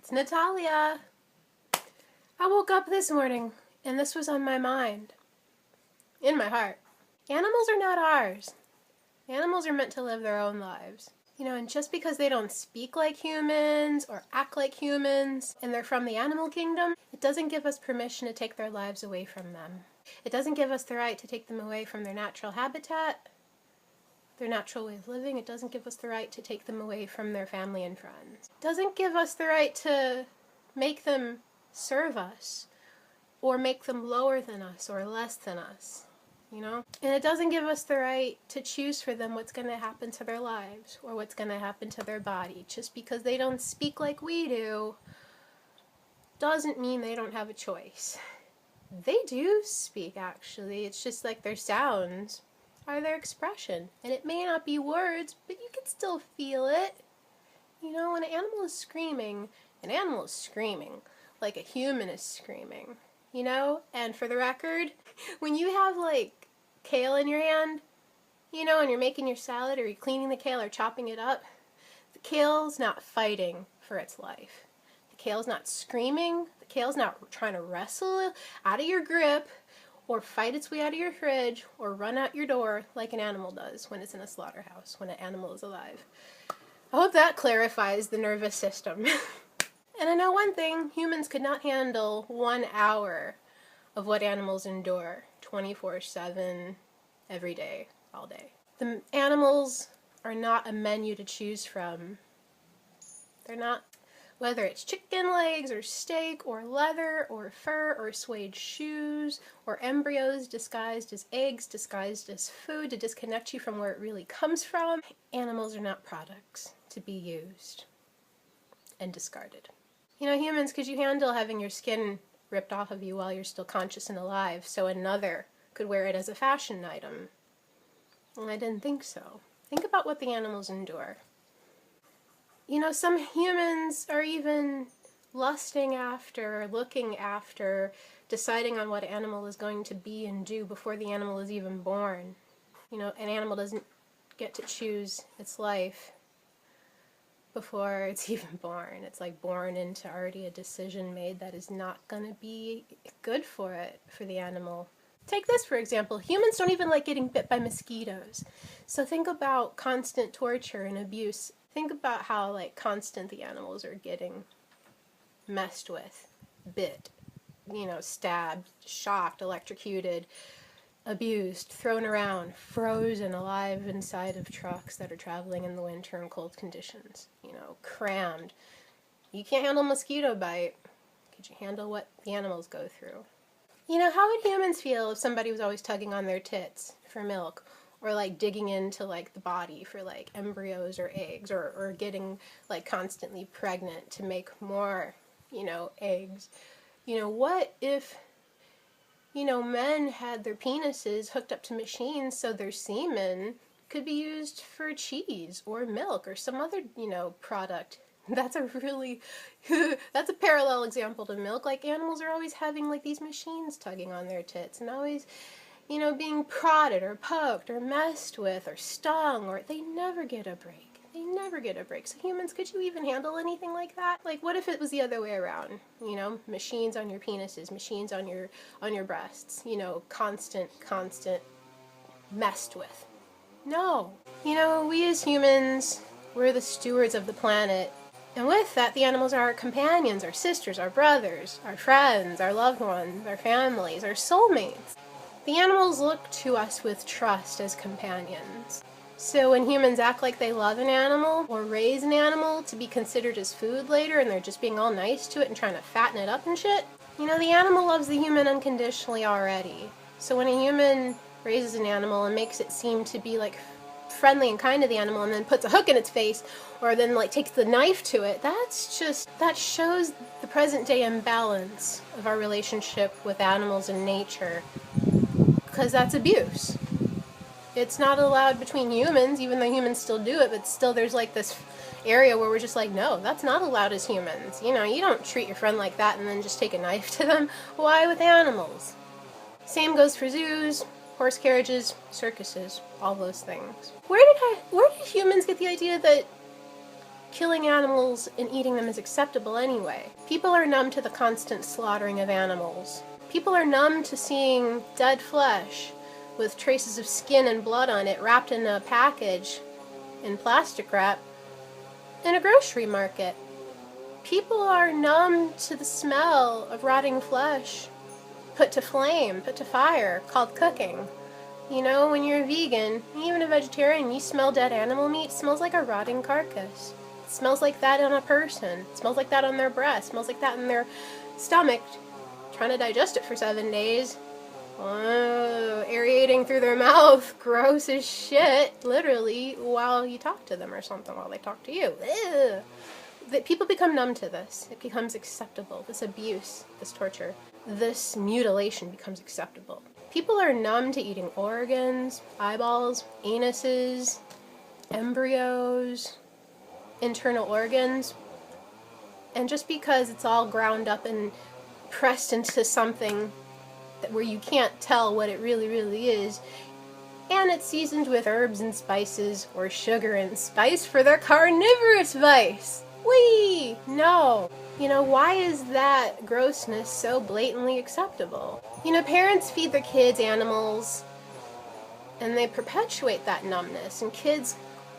It's Natalia. I woke up this morning and this was on my mind. In my heart. Animals are not ours. Animals are meant to live their own lives. And just because they don't speak like humans or act like humans and they're from the animal kingdom, it doesn't give us permission to take their lives away from them. It doesn't give us the right to take them away from their natural habitat, their natural way of living. It doesn't give us the right to take them away from their family and friends. It doesn't give us the right to make them serve us or make them lower than us or less than us. And it doesn't give us the right to choose for them what's going to happen to their lives or what's going to happen to their body. Just because they don't speak like we do doesn't mean they don't have a choice. They do speak, actually. It's just like their sounds are their expression. And it may not be words, but you can still feel it. When an animal is screaming like a human is screaming. And for the record, when you have kale in your hand, and you're making your salad or you're cleaning the kale or chopping it up, the kale's not fighting for its life. The kale's not screaming. The kale's not trying to wrestle out of your grip or fight its way out of your fridge or run out your door like an animal does when it's in a slaughterhouse, when an animal is alive. I hope that clarifies the nervous system. And I know one thing, humans could not handle 1 hour of what animals endure 24/7, every day, all day. The animals are not a menu to choose from. They're not, whether it's chicken legs or steak or leather or fur or suede shoes or embryos disguised as eggs, disguised as food to disconnect you from where it really comes from. Animals are not products to be used and discarded. Humans, could you handle having your skin ripped off of you while you're still conscious and alive so another could wear it as a fashion item? Well, I didn't think so. Think about what the animals endure. Some humans are even lusting after, looking after, deciding on what animal is going to be and do before the animal is even born. An animal doesn't get to choose its life before it's even born. It's born into already a decision made that is not going to be good for it, for the animal. Take this, for example. Humans don't even like getting bit by mosquitoes. So think about constant torture and abuse. Think about how constant the animals are getting messed with, bit, stabbed, shocked, electrocuted, abused, thrown around, frozen alive inside of trucks that are traveling in the winter in cold conditions, crammed. You can't handle mosquito bite. Could you handle what the animals go through? How would humans feel if somebody was always tugging on their tits for milk or digging into the body for embryos or eggs or getting constantly pregnant to make more, eggs? What if men had their penises hooked up to machines so their semen could be used for cheese or milk or some other, product? That's that's a parallel example to milk. Animals are always having these machines tugging on their tits and always, being prodded or poked or messed with or stung, or they never get a break. They never get a break. So humans, could you even handle anything like that? What if it was the other way around? Machines on your penises, machines on your breasts, constant messed with. No. We as humans, we're the stewards of the planet. And with that, the animals are our companions, our sisters, our brothers, our friends, our loved ones, our families, our soulmates. The animals look to us with trust as companions. So when humans act like they love an animal or raise an animal to be considered as food later and they're just being all nice to it and trying to fatten it up and shit, the animal loves the human unconditionally already. So when a human raises an animal and makes it seem to be friendly and kind to the animal and then puts a hook in its face or then takes the knife to it, that shows the present day imbalance of our relationship with animals and nature, because that's abuse. It's not allowed between humans, even though humans still do it, but still there's this area where we're just no, that's not allowed as humans. You don't treat your friend like that and then just take a knife to them. Why with animals? Same goes for zoos, horse carriages, circuses, all those things. Where did humans get the idea that killing animals and eating them is acceptable anyway. People are numb to the constant slaughtering of animals. People are numb to seeing dead flesh with traces of skin and blood on it wrapped in a package in plastic wrap in a grocery market. People are numb to the smell of rotting flesh put to flame, put to fire, called cooking. You know, when you're a vegan, even a vegetarian, you smell dead animal meat, it smells like a rotting carcass. It smells like that on a person. It smells like that on their breast. It smells like that in their stomach, trying to digest it for 7 days. Aerating through their mouth, gross as shit, literally, while you talk to them or something, while they talk to you. Ugh. That people become numb to this. It becomes acceptable. This abuse, this torture, this mutilation becomes acceptable. People are numb to eating organs, eyeballs, anuses, embryos, internal organs, and just because it's all ground up and pressed into something where you can't tell what it really is, and it's seasoned with herbs and spices, or sugar and spice for their carnivorous vice. Whee! No. You know, why is that grossness so blatantly acceptable? You know, parents feed their kids animals, and they perpetuate that numbness, and kids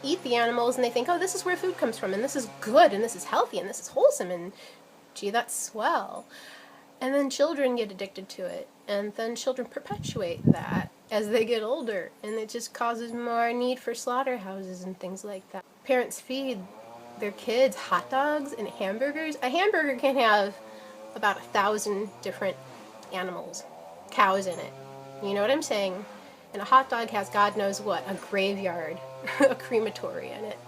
eat the animals, and they think, oh, this is where food comes from, and this is good, and this is healthy, and this is wholesome, and gee, that's swell. And then children get addicted to it, and then children perpetuate that as they get older, and it just causes more need for slaughterhouses and things like that. Parents feed their kids hot dogs and hamburgers. A hamburger can have about 1,000 different animals, cows in it. You know what I'm saying? And a hot dog has God knows what, a graveyard, a crematory in it.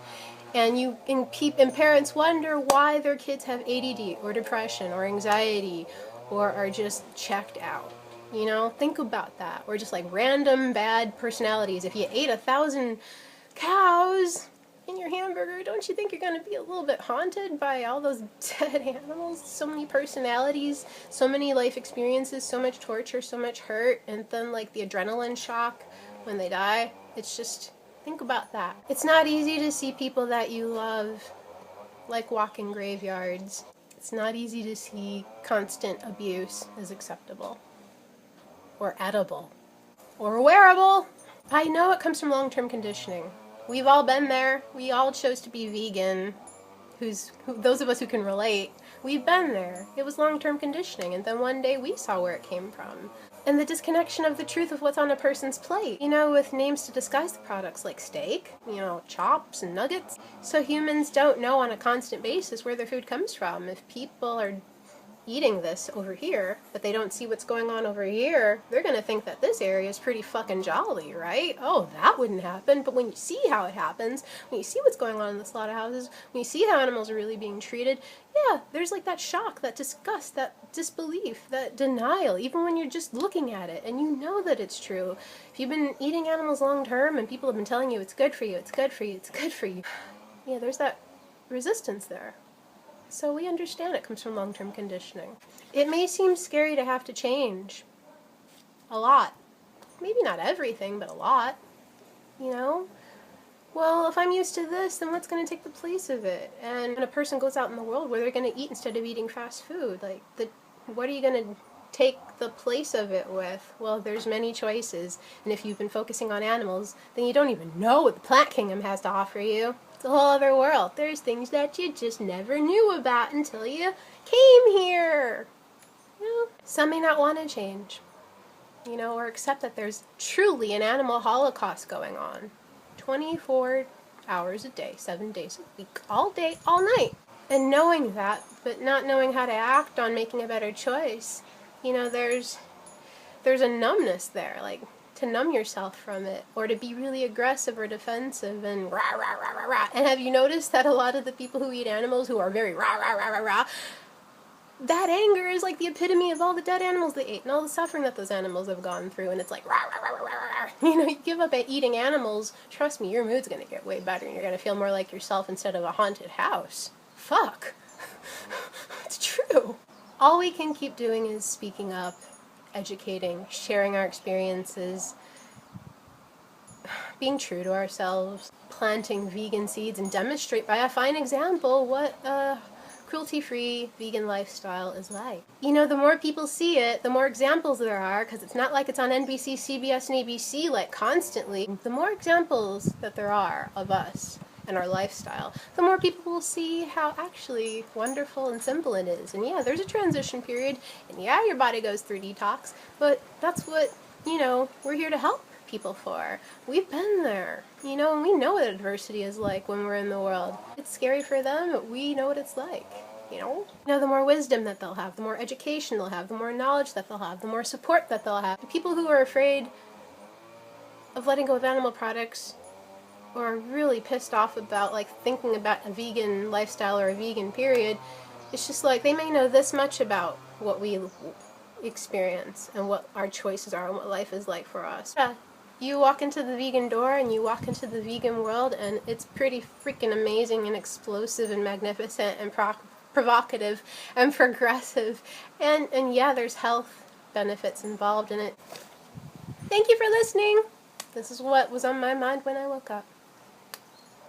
And parents wonder why their kids have ADD or depression or anxiety or are just checked out. You know, think about that. Or just like random bad personalities. If you ate 1,000 cows in your hamburger, don't you think you're going to be a little bit haunted by all those dead animals? So many personalities, so many life experiences, so much torture, so much hurt, and then like the adrenaline shock when they die. It's just, think about that. It's not easy to see people that you love like walking graveyards. It's not easy to see constant abuse as acceptable or edible or wearable. I know it comes from long-term conditioning. We've all been there. We all chose to be vegan. Those of us who can relate, we've been there. It was long-term conditioning, and then one day we saw where it came from. And the disconnection of the truth of what's on a person's plate. You know, with names to disguise the products like steak, you know, chops and nuggets. So humans don't know on a constant basis where their food comes from. If people are eating this over here, but they don't see what's going on over here, they're going to think that this area is pretty fucking jolly, right? Oh, that wouldn't happen. But when you see how it happens, when you see what's going on in the slaughterhouses, when you see how animals are really being treated, yeah, there's like that shock, that disgust, that disbelief, that denial, even when you're just looking at it and you know that it's true. If you've been eating animals long term and people have been telling you it's good for you, it's good for you, it's good for you, yeah, there's that resistance there. So we understand it comes from long-term conditioning. It may seem scary to have to change. A lot. Maybe not everything, but a lot. You know? Well, if I'm used to this, then what's going to take the place of it? And when a person goes out in the world, where they're going to eat instead of eating fast food, like, what are you going to take the place of it with? Well, there's many choices. And if you've been focusing on animals, then you don't even know what the plant kingdom has to offer you. It's a whole other world. There's things that you just never knew about until you came here. You know, some may not want to change, you know, or accept that there's truly an animal holocaust going on. 24 hours a day, 7 days a week, all day, all night. And knowing that, but not knowing how to act on making a better choice, you know, there's a numbness there, like, to numb yourself from it, or to be really aggressive or defensive and rah, rah, rah, rah, rah. And have you noticed that a lot of the people who eat animals who are very rah, rah, rah, rah, rah, that anger is like the epitome of all the dead animals they ate and all the suffering that those animals have gone through, and it's like rah, rah, rah, rah, rah, rah. You know, you give up at eating animals, trust me, your mood's going to get way better, and you're going to feel more like yourself instead of a haunted house. Fuck. It's true. All we can keep doing is speaking up, educating, sharing our experiences, being true to ourselves, planting vegan seeds, and demonstrate by a fine example what a cruelty-free vegan lifestyle is like. You know, the more people see it, the more examples there are, because it's not like it's on NBC, CBS, and ABC like constantly. The more examples that there are of us and our lifestyle, the more people will see how actually wonderful and simple it is. And yeah, there's a transition period, and yeah, your body goes through detox, but that's what, you know, we're here to help people for. We've been there, you know, and we know what adversity is like when we're in the world. It's scary for them, but we know what it's like, you know? You know, the more wisdom that they'll have, the more education they'll have, the more knowledge that they'll have, the more support that they'll have. The people who are afraid of letting go of animal products or are really pissed off about like thinking about a vegan lifestyle or a vegan period, it's just like they may know this much about what we experience and what our choices are and what life is like for us. Yeah, you walk into the vegan door and you walk into the vegan world and it's pretty freaking amazing and explosive and magnificent and provocative and progressive, and yeah, there's health benefits involved in it. Thank you for listening. This is what was on my mind when I woke up.